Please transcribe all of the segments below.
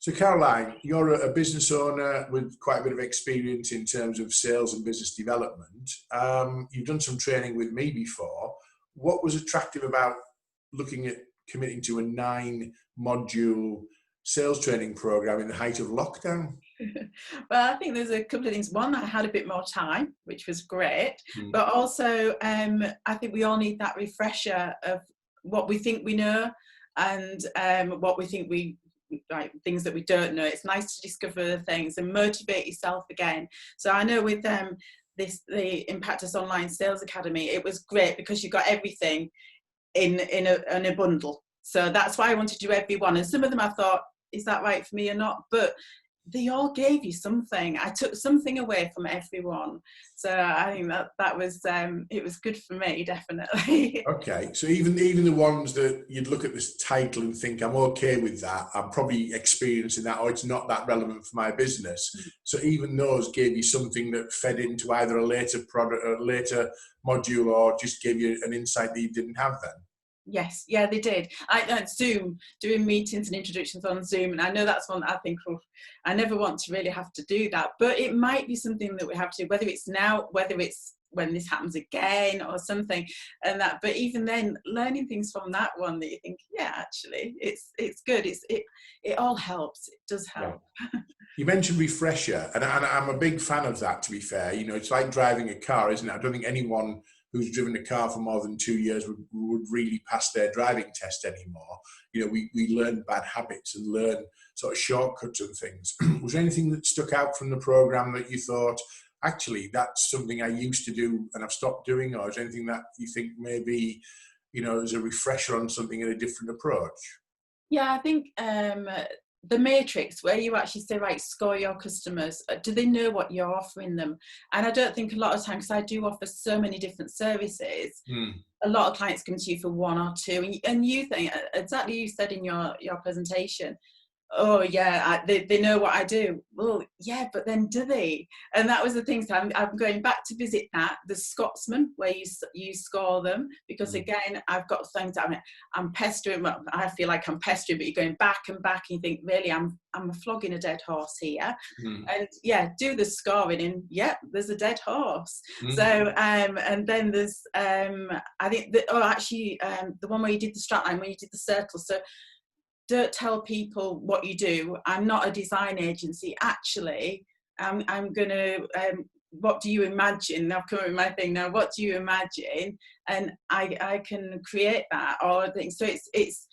So Caroline, you're a business owner with quite a bit of experience in terms of sales and business development. You've done some training with me before. What was attractive about looking at committing to a 9-module sales training program in the height of lockdown? Well, I think there's a couple of things. One, I had a bit more time, which was great. But also, I think we all need that refresher of what we think we know and what we think we, like, things that we don't know. It's nice to discover the things and motivate yourself again. So I know with the IMPACTUS Online Sales Academy, it was great because you got everything in a bundle. So that's why I wanted to do every one. And some of them I thought, is that right for me or not? But they all gave you something. I took something away from everyone. So I think that was, it was good for me, definitely. Okay, so even the ones that you'd look at this title and think, I'm okay with that, I'm probably experiencing that, or it's not that relevant for my business. So even those gave you something that fed into either a later product, or a later module, or just gave you an insight that you didn't have then. Yes, yeah, they did. I Zoom, doing meetings and introductions on Zoom, and I know that's one that I think, oh, I never want to really have to do that, but it might be something that we have to do, whether it's now, whether it's when this happens again or something, and that. But even then, learning things from that one that you think, yeah, actually, it's good. It all helps. It does help. Yeah. You mentioned refresher, and I'm a big fan of that. To be fair, you know, it's like driving a car, isn't it? I don't think anyone who's driven a car for more than 2 years would really pass their driving test anymore. You know, we learn bad habits and learn sort of shortcuts and things. Was there anything that stuck out from the program that you thought, actually, that's something I used to do and I've stopped doing? Or is there anything that you think maybe, you know, as a refresher on something in a different approach? Yeah, I think the matrix, where you actually say, right, score your customers. Do they know what you're offering them? And I don't think a lot of times, because I do offer so many different services, a lot of clients come to you for one or two, and you think, exactly you said in your presentation, oh yeah, they know what I do. Well, yeah, but then do they? And that was the thing. So I'm going back to visit the Scotsman, where you score them, because again, I've got things that I'm pestering. Well, I feel like I'm pestering, but you're going back and back, and you think, really, I'm flogging a dead horse here. And yeah, do the scoring, and yeah, there's a dead horse. So and then there's I think the one where you did the strap line, where you did the circle. So don't tell people what you do. I'm not a design agency. Actually, I'm going to, what do you imagine? I've come up with my thing now. What do you imagine? And I can create that. Or things. So it's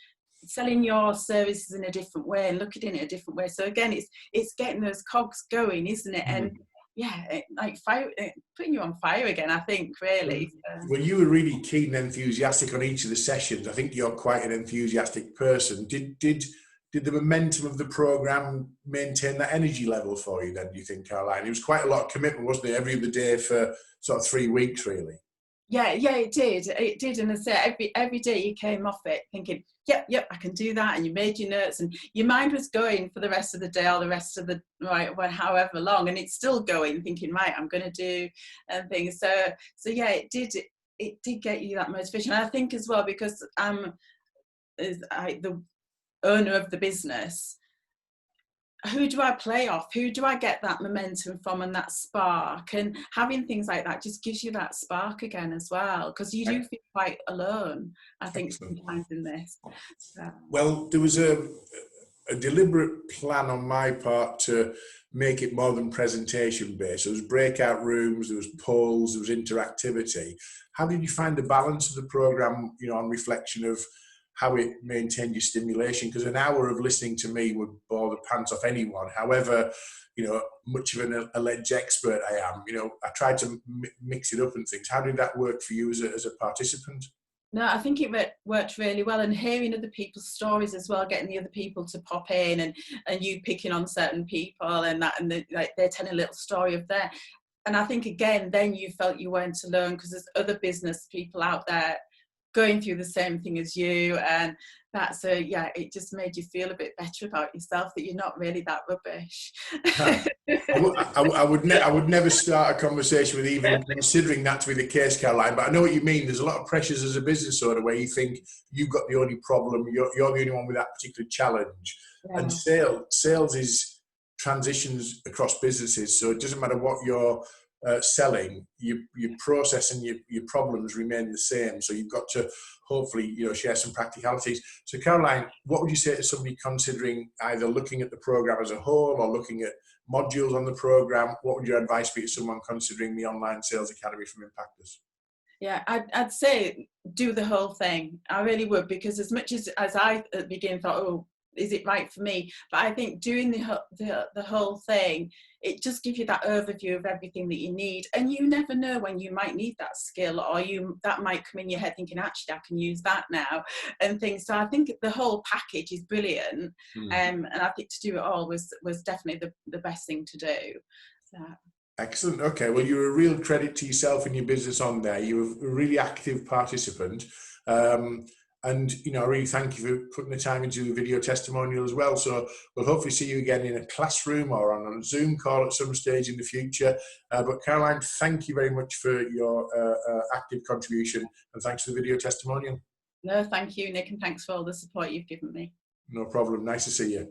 selling your services in a different way and looking at it in a different way. So again, it's getting those cogs going, isn't it? And yeah, like fire, putting you on fire again, I think, really. Well, you were really keen and enthusiastic on each of the sessions. I think you're quite an enthusiastic person. Did the momentum of the program maintain that energy level for you then, do you think, Caroline? It was quite a lot of commitment, wasn't it? Every other day for sort of 3 weeks, really. Yeah, it did. And I say every day you came off it thinking, yep, I can do that. And you made your notes, and your mind was going for the rest of the day or the rest of the, however long. And it's still going, thinking, right, I'm going to do things. So yeah, it did get you that motivation. And I think as well, because I'm the owner of the business, who do I play off? Who do I get that momentum from and that spark? And having things like that just gives you that spark again as well, because you do feel quite alone, I think, sometimes in this. So. Well, there was a deliberate plan on my part to make it more than presentation based. There was breakout rooms, there was polls, there was interactivity. How did you find the balance of the program, you know, on reflection of how it maintained your stimulation? Because an hour of listening to me would bore the pants off anyone, however, you know, much of an alleged expert I am. You know, I tried to mix it up and things. How did that work for you as a participant? No, I think it worked really well, and hearing other people's stories as well, getting the other people to pop in, and you picking on certain people and that, and they're telling a little story of their. And I think again, then you felt you weren't alone, because there's other business people out there going through the same thing as you, and that, so yeah, it just made you feel a bit better about yourself, that you're not really that rubbish. I would never start a conversation with even considering that to be the case, Caroline, but I know what you mean. There's a lot of pressures as a business owner where you think you've got the only problem, you're the only one with that particular challenge. And Yeah. sales is transitions across businesses. So it doesn't matter what you're selling, your process and your problems remain the same. So you've got to hopefully, you know, share some practicalities. So Caroline, what would you say to somebody considering either looking at the program as a whole or looking at modules on the program? What would your advice be to someone considering the Online Sales Academy from IMPACTUS? Yeah, I'd say do the whole thing. I really would, because as much as I at the beginning thought, oh, is it right for me? But I think doing the whole thing, it just gives you that overview of everything that you need. And you never know when you might need that skill, or that might come in your head thinking, actually, I can use that now, and things. So I think the whole package is brilliant. And I think to do it all was definitely the best thing to do. So. Excellent. Okay. Well, you're a real credit to yourself and your business on there. You're a really active participant. And, you know, I really thank you for putting the time into the video testimonial as well. So we'll hopefully see you again in a classroom or on a Zoom call at some stage in the future. But Caroline, thank you very much for your active contribution, and thanks for the video testimonial. No, thank you, Nick, and thanks for all the support you've given me. No problem. Nice to see you.